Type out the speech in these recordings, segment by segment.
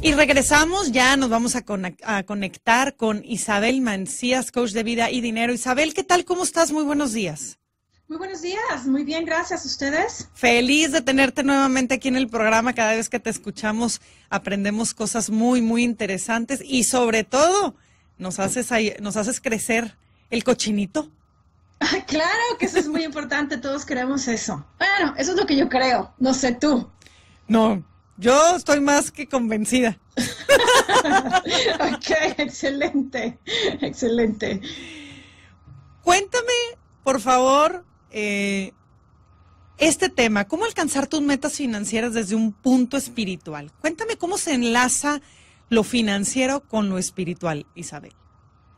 Y regresamos, ya nos vamos a conectar con Isabel Mancías, coach de vida y dinero. Isabel, ¿qué tal? ¿Cómo estás? Muy buenos días. Muy buenos días, muy bien, gracias. ¿Ustedes? Feliz de tenerte nuevamente aquí en el programa. Cada vez que te escuchamos aprendemos cosas muy, muy interesantes y sobre todo nos haces crecer el cochinito. Ay, claro que eso es muy importante, todos queremos eso. Bueno, eso es lo que yo creo, no sé tú. No, yo estoy más que convencida. Ok, excelente, excelente. Cuéntame, por favor, este tema, ¿cómo alcanzar tus metas financieras desde un punto espiritual? Cuéntame cómo se enlaza lo financiero con lo espiritual, Isabel.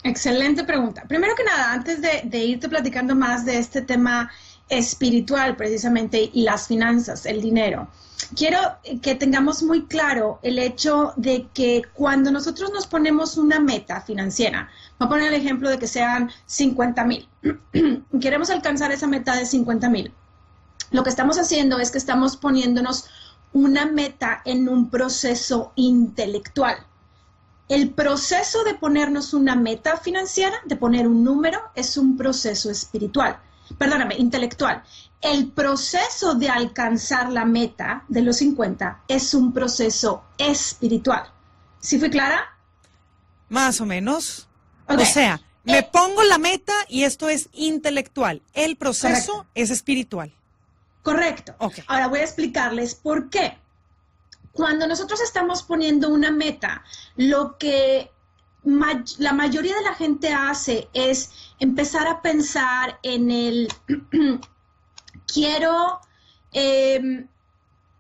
Excelente pregunta. Primero que nada, antes de irte platicando más de este tema espiritual precisamente y las finanzas, el dinero, quiero que tengamos muy claro el hecho de que cuando nosotros nos ponemos una meta financiera, voy a poner el ejemplo de que sean 50,000, queremos alcanzar esa meta de 50,000, lo que estamos haciendo es que estamos poniéndonos una meta en un proceso intelectual. El proceso de ponernos una meta financiera, de poner un número, es un proceso espiritual. Perdóname, intelectual. El proceso de alcanzar la meta de los 50 es un proceso espiritual. ¿Sí fui clara? Más o menos. Okay. O sea, me pongo la meta y esto es intelectual. El proceso es espiritual. Correcto. Okay. Ahora voy a explicarles por qué. Cuando nosotros estamos poniendo una meta, lo que la mayoría de la gente hace es empezar a pensar en el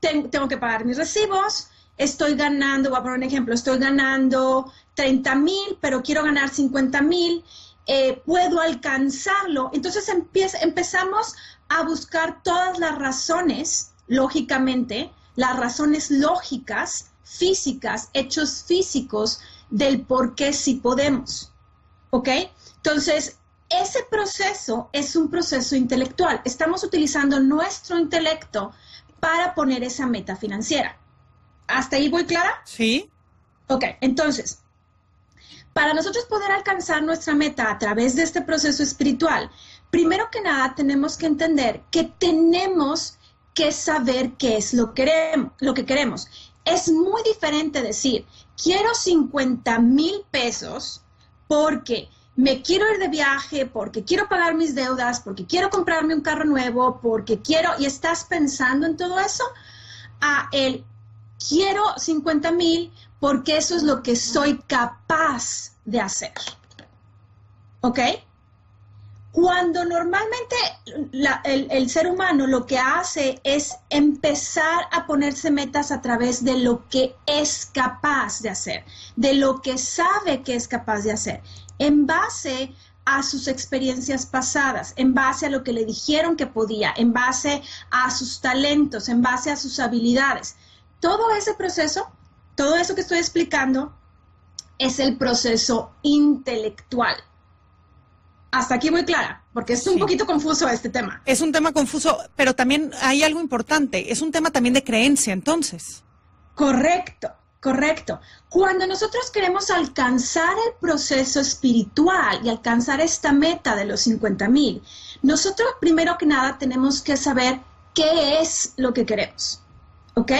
tengo que pagar mis recibos, estoy ganando, voy a poner un ejemplo, estoy ganando 30,000, pero quiero ganar 50,000, puedo alcanzarlo. Entonces empezamos a buscar todas las razones, lógicamente, las razones lógicas, físicas, hechos físicos del por qué sí podemos, ¿ok? Entonces, ese proceso es un proceso intelectual. Estamos utilizando nuestro intelecto para poner esa meta financiera. ¿Hasta ahí voy clara? Sí. Ok, entonces, para nosotros poder alcanzar nuestra meta a través de este proceso espiritual, primero que nada tenemos que entender que tenemos que saber qué es lo que queremos. Es muy diferente decir, quiero 50,000 pesos porque me quiero ir de viaje, porque quiero pagar mis deudas, porque quiero comprarme un carro nuevo, porque quiero, y estás pensando en todo eso, a el quiero 50,000 porque eso es lo que soy capaz de hacer. ¿Ok? Cuando normalmente el ser humano lo que hace es empezar a ponerse metas a través de lo que es capaz de hacer, de lo que sabe que es capaz de hacer, en base a sus experiencias pasadas, en base a lo que le dijeron que podía, en base a sus talentos, en base a sus habilidades. Todo ese proceso, todo eso que estoy explicando, es el proceso intelectual. Hasta aquí muy clara, porque es un poquito confuso este tema. Es un tema confuso, pero también hay algo importante. Es un tema también de creencia, entonces. Correcto, correcto. Cuando nosotros queremos alcanzar el proceso espiritual y alcanzar esta meta de los 50,000, nosotros primero que nada tenemos que saber qué es lo que queremos, ¿ok?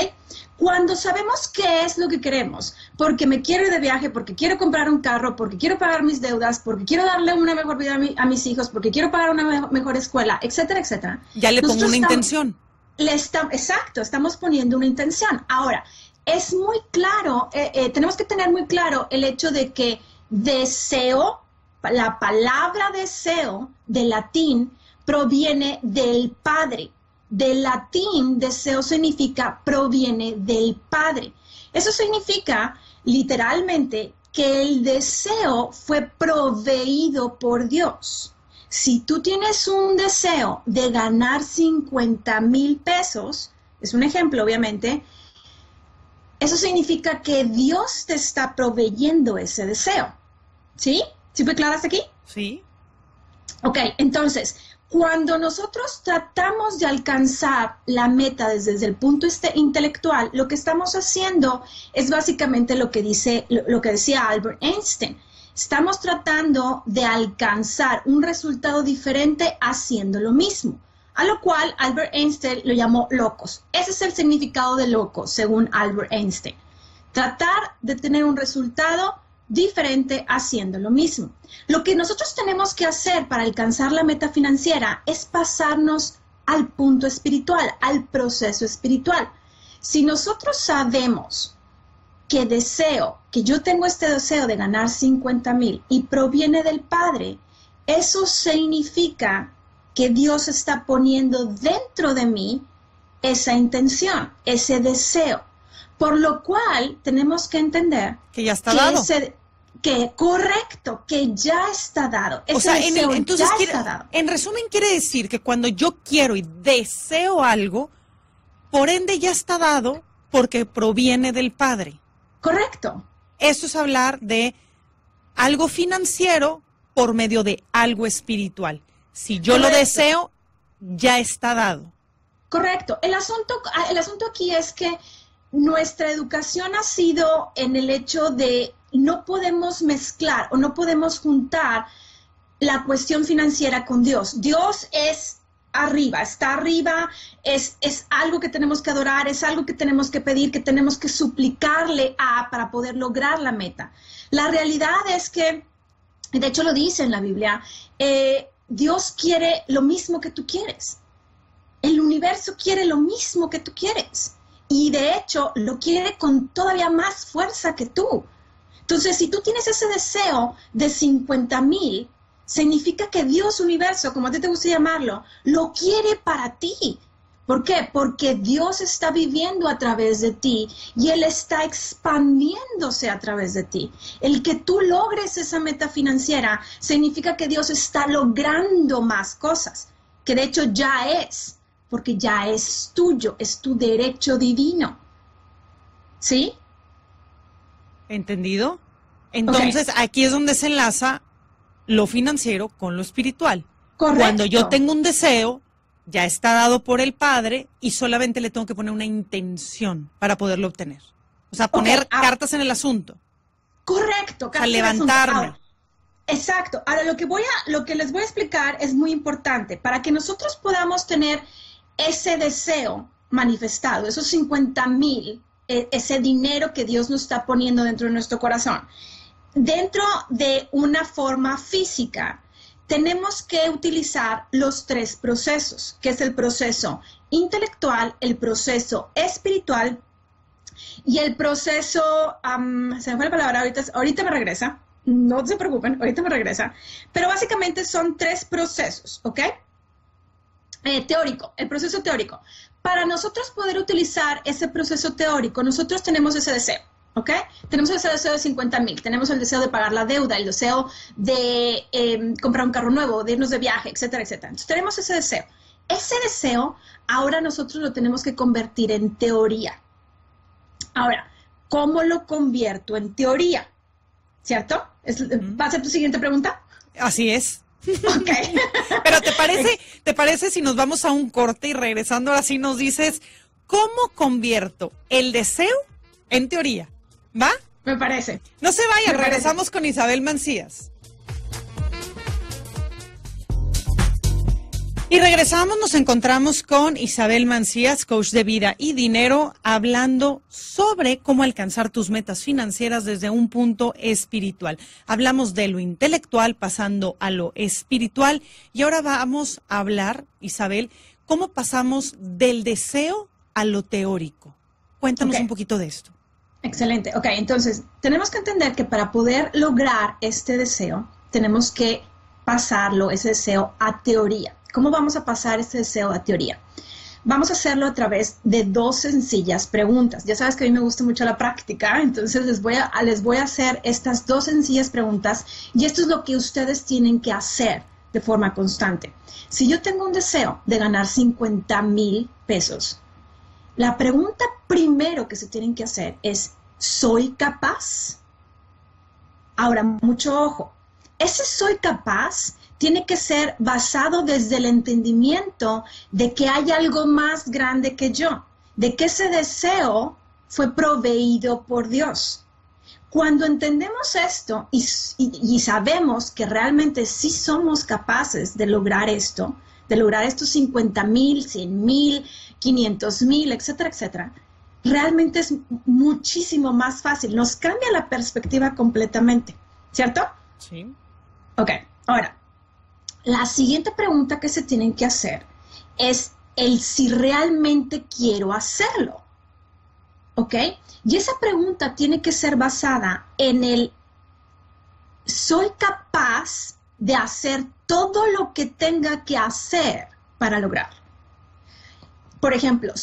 Cuando sabemos qué es lo que queremos, porque me quiero ir de viaje, porque quiero comprar un carro, porque quiero pagar mis deudas, porque quiero darle una mejor vida a mis hijos, porque quiero pagar una mejor escuela, etcétera, etcétera. Ya le pongo una intención. Exacto, estamos poniendo una intención. Ahora, es muy claro, tenemos que tener muy claro el hecho de que deseo, la palabra deseo del latín proviene del Padre. Del latín, deseo significa proviene del Padre. Eso significa literalmente que el deseo fue proveído por Dios. Si tú tienes un deseo de ganar 50,000 pesos, es un ejemplo obviamente, eso significa que Dios te está proveyendo ese deseo. ¿Sí? ¿Sí fue clara hasta aquí? Sí. Ok, entonces, Cuando nosotros tratamos de alcanzar la meta desde el punto intelectual, lo que estamos haciendo es básicamente lo que decía Albert Einstein. Estamos tratando de alcanzar un resultado diferente haciendo lo mismo, a lo cual Albert Einstein lo llamó locos. Ese es el significado de loco, según Albert Einstein. Tratar de tener un resultado diferente haciendo lo mismo. Lo que nosotros tenemos que hacer para alcanzar la meta financiera es pasarnos al punto espiritual, al proceso espiritual. Si nosotros sabemos que yo tengo este deseo de ganar 50,000 y proviene del Padre, eso significa que Dios está poniendo dentro de mí esa intención, ese deseo. Por lo cual tenemos que entender que ya está dado. Correcto, que ya está dado. O sea, entonces en resumen quiere decir que cuando yo quiero y deseo algo, por ende ya está dado porque proviene del Padre. Correcto. Eso es hablar de algo financiero por medio de algo espiritual. Si yo lo deseo, ya está dado. Correcto. El asunto aquí es que nuestra educación ha sido en el hecho de no podemos mezclar o no podemos juntar la cuestión financiera con Dios. Dios es arriba, está arriba, es algo que tenemos que adorar, es algo que tenemos que pedir, que tenemos que suplicarle para poder lograr la meta. La realidad es que, de hecho lo dice en la Biblia, Dios quiere lo mismo que tú quieres. El universo quiere lo mismo que tú quieres. Y de hecho lo quiere con todavía más fuerza que tú. Entonces, si tú tienes ese deseo de 50,000, significa que Dios universo, como a ti te gusta llamarlo, lo quiere para ti. ¿Por qué? Porque Dios está viviendo a través de ti y Él está expandiéndose a través de ti. El que tú logres esa meta financiera significa que Dios está logrando más cosas, que de hecho ya es, porque ya es tuyo, es tu derecho divino. ¿Sí? ¿Entendido? Entonces, aquí es donde se enlaza lo financiero con lo espiritual. Correcto. Cuando yo tengo un deseo, ya está dado por el Padre y solamente le tengo que poner una intención para poderlo obtener. O sea, poner cartas en el asunto. Correcto. O sea, levantarme. Ahora, exacto. Ahora, lo que les voy a explicar es muy importante. Para que nosotros podamos tener ese deseo manifestado, esos 50,000, ese dinero que Dios nos está poniendo dentro de nuestro corazón, dentro de una forma física, tenemos que utilizar los 3 procesos, que es el proceso intelectual, el proceso espiritual y el proceso, se me fue la palabra, ahorita me regresa, no se preocupen, ahorita me regresa, pero básicamente son 3 procesos, ¿ok? Teórico, el proceso teórico. Para nosotros poder utilizar ese proceso teórico, nosotros tenemos ese deseo, ¿ok? Tenemos ese deseo de 50,000, tenemos el deseo de pagar la deuda, el deseo de comprar un carro nuevo, de irnos de viaje, etcétera, etcétera. Entonces tenemos ese deseo. Ese deseo, ahora nosotros lo tenemos que convertir en teoría. Ahora, ¿cómo lo convierto en teoría? ¿Cierto? ¿Va a ser tu siguiente pregunta? Así es. Okay. Pero ¿te parece si nos vamos a un corte y regresando ahora sí nos dices cómo convierto el deseo en teoría? ¿Va? Me parece. No se vayan, regresamos con Isabel Mancías. Y regresamos, nos encontramos con Isabel Mancías, coach de vida y dinero, hablando sobre cómo alcanzar tus metas financieras desde un punto espiritual. Hablamos de lo intelectual pasando a lo espiritual y ahora vamos a hablar, Isabel, cómo pasamos del deseo a lo teórico. Cuéntanos un poquito de esto. Excelente. Ok, entonces tenemos que entender que para poder lograr este deseo, tenemos que pasarlo, ese deseo, a teoría. ¿Cómo vamos a pasar este deseo a teoría? Vamos a hacerlo a través de 2 sencillas preguntas. Ya sabes que a mí me gusta mucho la práctica, entonces les voy a hacer estas 2 sencillas preguntas y esto es lo que ustedes tienen que hacer de forma constante. Si yo tengo un deseo de ganar 50,000 pesos, la pregunta primero que se tienen que hacer es, ¿soy capaz? Ahora, mucho ojo, ese soy capaz tiene que ser basado desde el entendimiento de que hay algo más grande que yo, de que ese deseo fue proveído por Dios. Cuando entendemos esto y sabemos que realmente sí somos capaces de lograr esto, de lograr estos 50,000, 100,000, 500,000, etcétera, etcétera, realmente es muchísimo más fácil. Nos cambia la perspectiva completamente, ¿cierto? Sí. Ok, ahora, la siguiente pregunta que se tienen que hacer es el si realmente quiero hacerlo. ¿Ok? Y esa pregunta tiene que ser basada en el ¿soy capaz de hacer todo lo que tenga que hacer para lograrlo? Por ejemplo,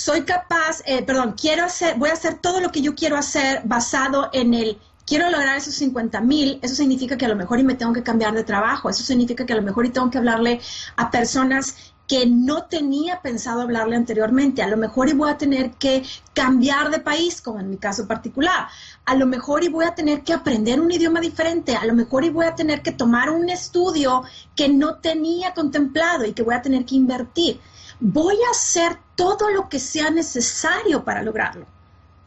voy a hacer todo lo que yo quiero hacer basado en el quiero lograr esos 50,000, eso significa que a lo mejor y me tengo que cambiar de trabajo, eso significa que a lo mejor y tengo que hablarle a personas que no tenía pensado hablarle anteriormente, a lo mejor y voy a tener que cambiar de país, como en mi caso particular, a lo mejor y voy a tener que aprender un idioma diferente, a lo mejor y voy a tener que tomar un estudio que no tenía contemplado y que voy a tener que invertir. Voy a hacer todo lo que sea necesario para lograrlo,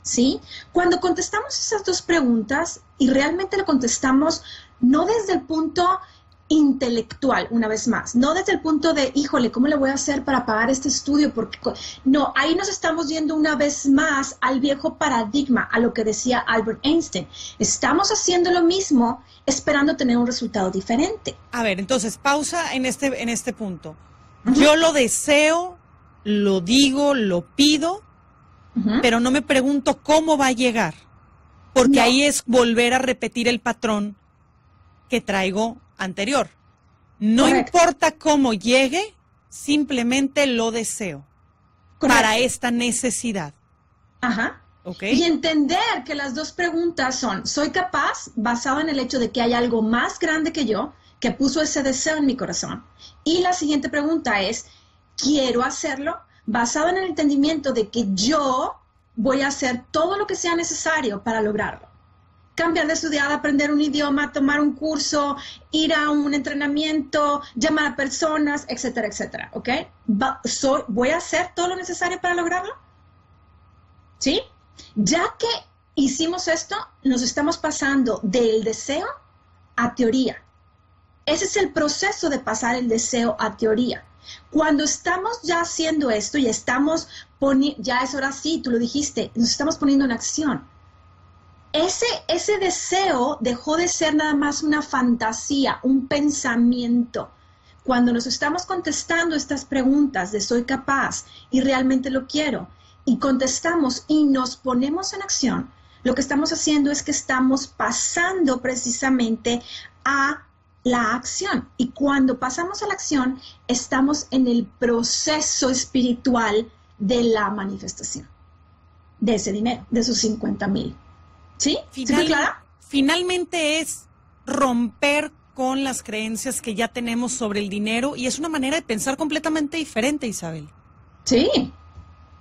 ¿sí? Cuando contestamos esas dos preguntas y realmente lo contestamos no desde el punto intelectual, una vez más, no desde el punto de, híjole, ¿cómo le voy a hacer para pagar este estudio? Porque no, ahí nos estamos yendo una vez más al viejo paradigma, a lo que decía Albert Einstein. Estamos haciendo lo mismo, esperando tener un resultado diferente. A ver, entonces, pausa en este punto. Yo lo deseo, lo digo, lo pido, pero no me pregunto cómo va a llegar, porque ahí es volver a repetir el patrón que traigo anterior. No Correcto. Importa cómo llegue, simplemente lo deseo. Correcto. Para esta necesidad. Ajá. Okay. Y entender que las dos preguntas son, ¿soy capaz? Basado en el hecho de que hay algo más grande que yo, que puso ese deseo en mi corazón. Y la siguiente pregunta es, ¿quiero hacerlo? Basado en el entendimiento de que yo voy a hacer todo lo que sea necesario para lograrlo. Cambiar de ciudad, aprender un idioma, tomar un curso, ir a un entrenamiento, llamar a personas, etcétera, etcétera, ¿ok? ¿Voy a hacer todo lo necesario para lograrlo? ¿Sí? Ya que hicimos esto, nos estamos pasando del deseo a teoría. Ese es el proceso de pasar el deseo a teoría. Cuando estamos ya haciendo esto y estamos poniendo, ya es hora sí, tú lo dijiste, nos estamos poniendo en acción. Ese deseo dejó de ser nada más una fantasía, un pensamiento. Cuando nos estamos contestando estas preguntas de soy capaz y realmente lo quiero, y contestamos y nos ponemos en acción, lo que estamos haciendo es que estamos pasando precisamente a la acción. Y cuando pasamos a la acción, estamos en el proceso espiritual de la manifestación de ese dinero, de esos 50,000. ¿Sí? ¿Sí fue clara? Finalmente es romper con las creencias que ya tenemos sobre el dinero y es una manera de pensar completamente diferente, Isabel. Sí,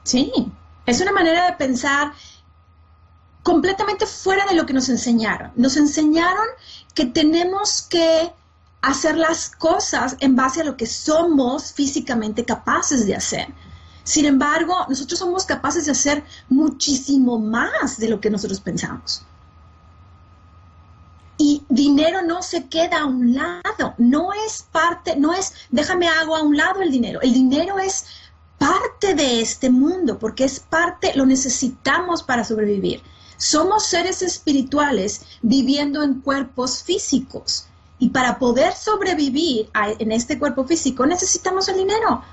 sí. Es una manera de pensar completamente fuera de lo que nos enseñaron. Nos enseñaron que tenemos que hacer las cosas en base a lo que somos físicamente capaces de hacer. Sin embargo, nosotros somos capaces de hacer muchísimo más de lo que nosotros pensamos. Y dinero no se queda a un lado, no es parte, no es, déjame hago a un lado el dinero. El dinero es parte de este mundo, porque es parte, lo necesitamos para sobrevivir. Somos seres espirituales viviendo en cuerpos físicos. Y para poder sobrevivir en este cuerpo físico necesitamos el dinero.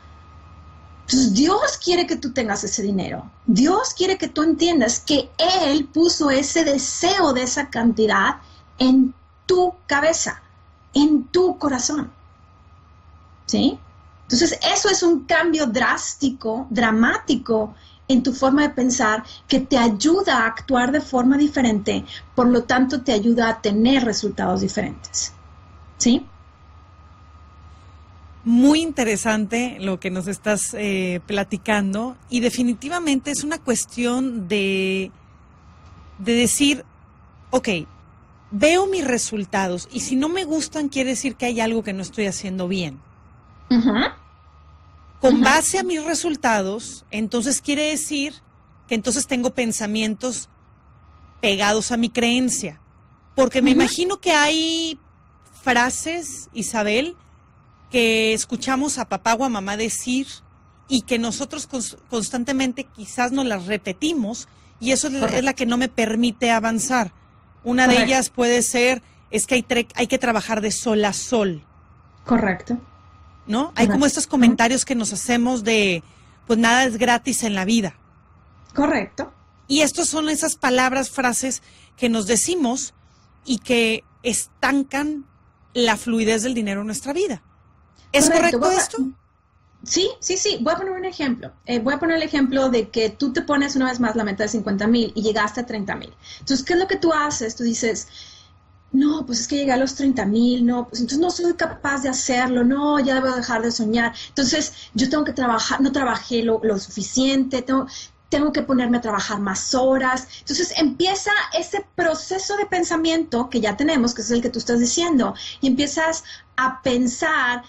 Entonces, Dios quiere que tú tengas ese dinero. Dios quiere que tú entiendas que Él puso ese deseo de esa cantidad en tu cabeza, en tu corazón. ¿Sí? Entonces, eso es un cambio drástico, dramático en tu forma de pensar que te ayuda a actuar de forma diferente, por lo tanto, te ayuda a tener resultados diferentes. ¿Sí? Muy interesante lo que nos estás platicando y definitivamente es una cuestión de decir, ok, veo mis resultados y si no me gustan quiere decir que hay algo que no estoy haciendo bien. Con base a mis resultados, entonces quiere decir que entonces tengo pensamientos pegados a mi creencia. Porque me imagino que hay frases, Isabel, que escuchamos a papá o a mamá decir y que nosotros constantemente quizás nos las repetimos y eso es la que no me permite avanzar. Una de ellas puede ser, es que hay que trabajar de sol a sol. Correcto. ¿No? Hay como estos comentarios que nos hacemos de, pues nada es gratis en la vida. Correcto. Y estos son esas palabras, frases que nos decimos y que estancan la fluidez del dinero en nuestra vida. ¿Es correcto esto? Sí. Voy a poner un ejemplo. Voy a poner el ejemplo de que tú te pones una vez más la meta de 50,000 y llegaste a 30,000. Entonces, ¿qué es lo que tú haces? Tú dices, no, pues es que llegué a los 30,000, no, pues entonces no soy capaz de hacerlo, no, ya debo dejar de soñar. Entonces, yo tengo que trabajar, no trabajé lo suficiente, tengo que ponerme a trabajar más horas. Entonces empieza ese proceso de pensamiento que ya tenemos, que es el que tú estás diciendo, y empiezas a pensar,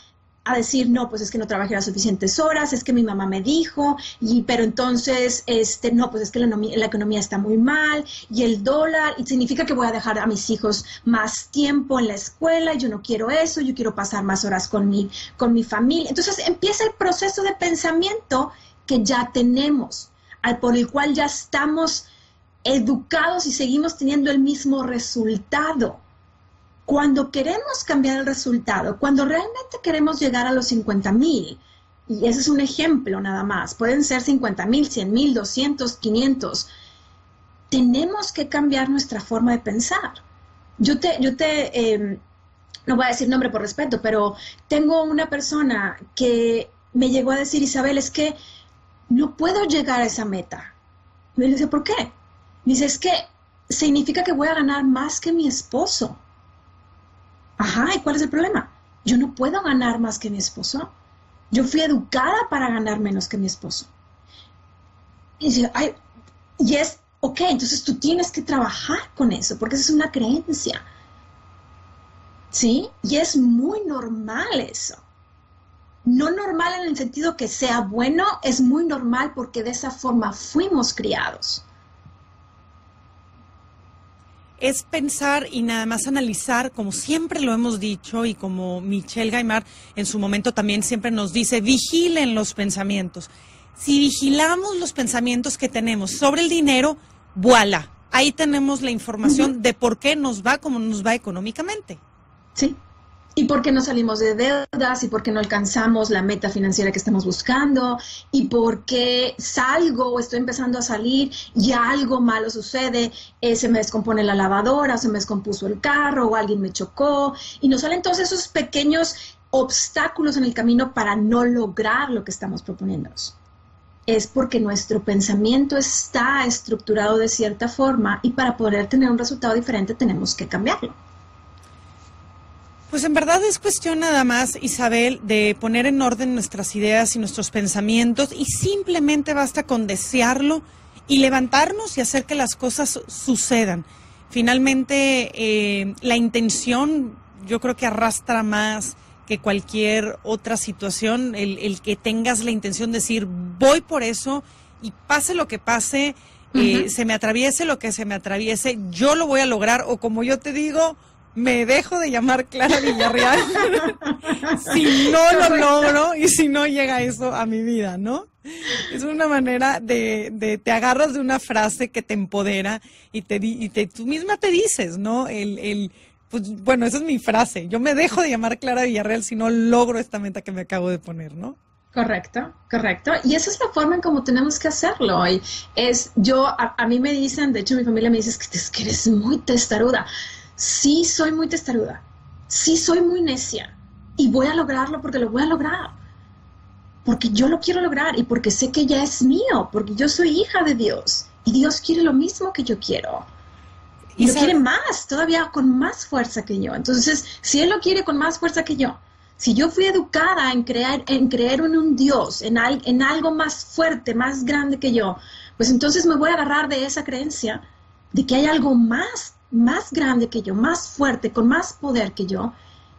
a decir, no, pues es que no trabajé las suficientes horas, es que mi mamá me dijo, pero entonces, no, pues es que la economía está muy mal, y el dólar, y significa que voy a dejar a mis hijos más tiempo en la escuela, y yo no quiero eso, yo quiero pasar más horas con mi familia. Entonces empieza el proceso de pensamiento que ya tenemos, por el cual ya estamos educados y seguimos teniendo el mismo resultado. Cuando queremos cambiar el resultado, cuando realmente queremos llegar a los 50,000, y ese es un ejemplo nada más, pueden ser 50,000, 100,000, 200, 500, tenemos que cambiar nuestra forma de pensar. Yo no voy a decir nombre por respeto, pero tengo una persona que me llegó a decir, Isabel, es que no puedo llegar a esa meta. Y me dice, ¿por qué? Me dice, es que significa que voy a ganar más que mi esposo. Ajá, ¿y cuál es el problema? Yo no puedo ganar más que mi esposo. Yo fui educada para ganar menos que mi esposo. Y dice, ok, entonces tú tienes que trabajar con eso, porque esa es una creencia. ¿Sí? Y es muy normal eso. No normal en el sentido que sea bueno, es muy normal porque de esa forma fuimos criados. Es pensar y nada más analizar, como siempre lo hemos dicho y como Michelle Gaimard en su momento también siempre nos dice, vigilen los pensamientos. Si vigilamos los pensamientos que tenemos sobre el dinero, voilà, ahí tenemos la información de por qué nos va como nos va económicamente. Sí. Y por qué no salimos de deudas, y por qué no alcanzamos la meta financiera que estamos buscando, y por qué salgo o estoy empezando a salir y algo malo sucede, se me descompone la lavadora, se me descompuso el carro, o alguien me chocó, y nos salen todos esos pequeños obstáculos en el camino para no lograr lo que estamos proponiéndonos. Es porque nuestro pensamiento está estructurado de cierta forma y para poder tener un resultado diferente tenemos que cambiarlo. Pues en verdad es cuestión nada más, Isabel, de poner en orden nuestras ideas y nuestros pensamientos y simplemente basta con desearlo y levantarnos y hacer que las cosas sucedan. Finalmente, la intención yo creo que arrastra más que cualquier otra situación, el que tengas la intención de decir voy por eso y pase lo que pase, se me atraviese lo que se me atraviese, yo lo voy a lograr o como yo te digo, me dejo de llamar Clara Villarreal si no lo logro y si no llega eso a mi vida, ¿no? Es una manera te agarras de una frase que te empodera y tú misma te dices, ¿no? Pues bueno, esa es mi frase. Yo me dejo de llamar Clara Villarreal si no logro esta meta que me acabo de poner, ¿no? Correcto. Y esa es la forma en cómo tenemos que hacerlo. Y a mí me dicen, de hecho mi familia me dice, es que eres muy testaruda. Sí, soy muy testaruda. Sí, soy muy necia. Y voy a lograrlo porque lo voy a lograr. Porque yo lo quiero lograr y porque sé que ya es mío. Porque yo soy hija de Dios. Y Dios quiere lo mismo que yo quiero. Y lo quiere más, todavía con más fuerza que yo. Entonces, si Él lo quiere con más fuerza que yo, si yo fui educada en creer en un Dios, en algo más fuerte, más grande que yo, pues entonces me voy a agarrar de esa creencia de que hay algo más más grande que yo, más fuerte, con más poder que yo,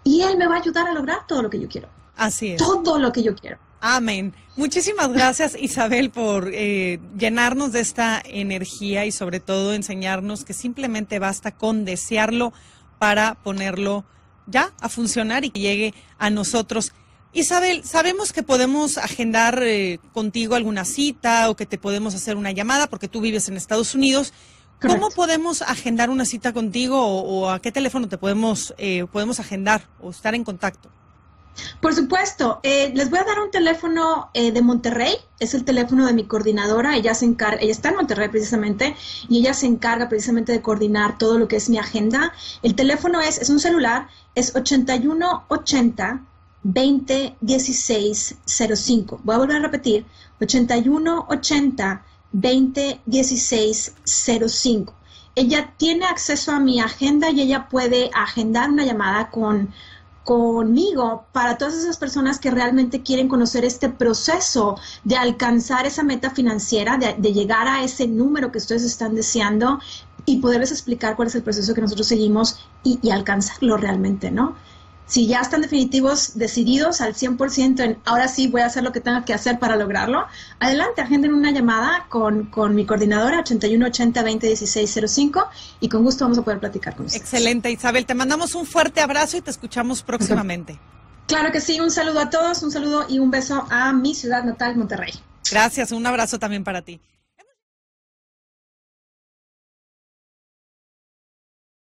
y Él me va a ayudar a lograr todo lo que yo quiero. Así es. Todo lo que yo quiero. Amén. Muchísimas gracias, Isabel, por llenarnos de esta energía y sobre todo enseñarnos que simplemente basta con desearlo para ponerlo ya a funcionar y que llegue a nosotros. Isabel, sabemos que podemos agendar contigo alguna cita o que te podemos hacer una llamada porque tú vives en Estados Unidos. Correcto. ¿Cómo podemos agendar una cita contigo o a qué teléfono te podemos agendar o estar en contacto? Por supuesto, les voy a dar un teléfono de Monterrey, es el teléfono de mi coordinadora, ella está en Monterrey precisamente, y ella se encarga precisamente de coordinar todo lo que es mi agenda. El teléfono es un celular, es 8180 20 16 05. Voy a volver a repetir, 8180 20 16 05. Ella tiene acceso a mi agenda y ella puede agendar una llamada conmigo para todas esas personas que realmente quieren conocer este proceso de alcanzar esa meta financiera, de llegar a ese número que ustedes están deseando y poderles explicar cuál es el proceso que nosotros seguimos y alcanzarlo realmente, ¿no? Si ya están definitivos, decididos al 100% en ahora sí voy a hacer lo que tenga que hacer para lograrlo, adelante, agenden una llamada con mi coordinadora 8180 20 16 05 y con gusto vamos a poder platicar con ustedes. Excelente, Isabel. Te mandamos un fuerte abrazo y te escuchamos próximamente. Claro que sí, un saludo a todos, un saludo y un beso a mi ciudad natal, Monterrey. Gracias, un abrazo también para ti.